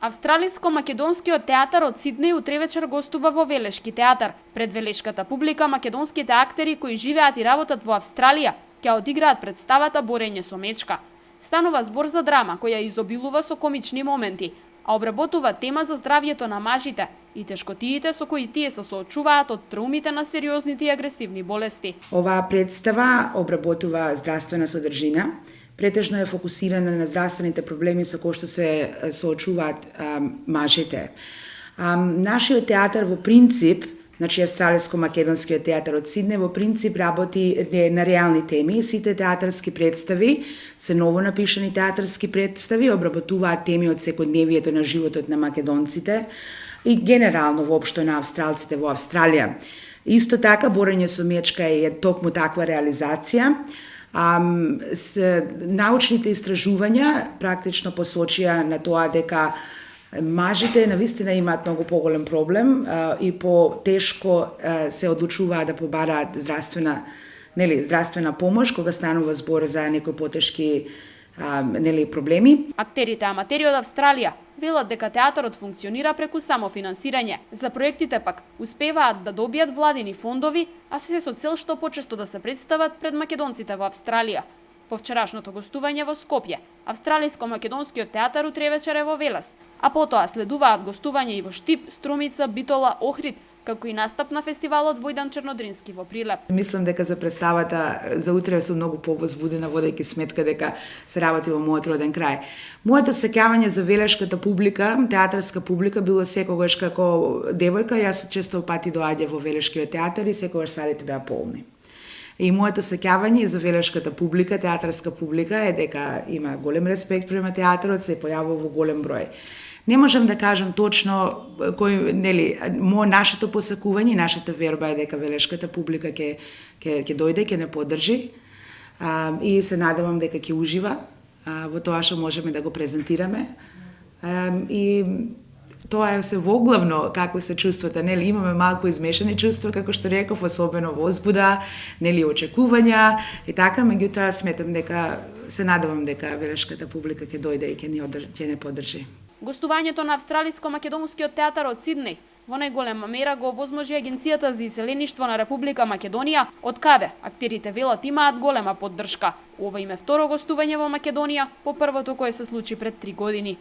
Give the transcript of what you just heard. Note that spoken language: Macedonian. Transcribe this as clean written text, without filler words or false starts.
Австралиско-македонскиот театар од Сиднеј утре вечер гостува во Велешки театар. Пред велешката публика македонските актери кои живеат и работат во Австралија ќе одиграат представата Борење со мечка. Станува збор за драма која изобилува со комични моменти, а обработува тема за здравјето на мажите и тешкотиите со кои тие се соочуваат од траумите на сериозните и агресивни болести. Оваа представа обработува здравствена содржина, претежно е фокусирана на здравствените проблеми со кои што се соочуваат мажите. Нашиот театар во принцип, значи Австралиско-македонскиот театар од Сиднеј во принцип работи на реални теми. Сите театарски представи се ново напишани театарски представи, обработуваат теми од секојдневието на животот на македонците и генерално воопшто на австралците во Австралија. Исто така Борење со мечка е токму таква реализација. Научните истражувања практично посочија на тоа дека мажите навистина имаат многу поголем проблем и потешко се одлучуваат да побараат здравствена помош кога станува збор за некои потешки проблеми. Актерите аматери од Австралија велат дека театарот функционира преку самофинансирање. За проектите пак успеваат да добијат владини фондови, а се со цел што почесто да се представат пред македонците во Австралија. По вчерашното гостување во Скопје, Австралиско-македонскиот театар утре вечер е во Велес, а потоа следуваат гостување и во Штип, Струмица, Битола, Охрид, како и настап на фестивалот Војдан Чернодрински во Прилеп. Мислам дека за представата за утре сум многу повозбудена, водејќи сметка дека се работи во мојот роден крај. Моето сеќавање за велешката публика, театарска публика, било секогаш како девојка, јас често пати доаѓа во Велешкиот театар и секогаш салите беа полни. И моето сеќавање за велешката публика, театарска публика е дека има голем респект према театарот, се појавува во голем број. Не можам да кажам точно нашето посакување, нашата верба е дека велешката публика ќе дојде, ќе не поддржи и се надевам дека ќе ужива во тоа што можеме да го презентираме. И тоа е се воглавно како се чувствата, имаме малку измешани чувства, како што реков, особено возбуда, очекувања и така, меѓутоа сметам дека се надевам дека велешката публика ќе дојде и ќе не поддржи. Гостувањето на Австралиско-македонскиот театар од Сиднеј во најголема мера го овозможи Агенцијата за иселеништво на Република Македонија, од каде актерите велат имаат голема поддршка. Ова им е второ гостување во Македонија, по првото кое се случи пред 3 години.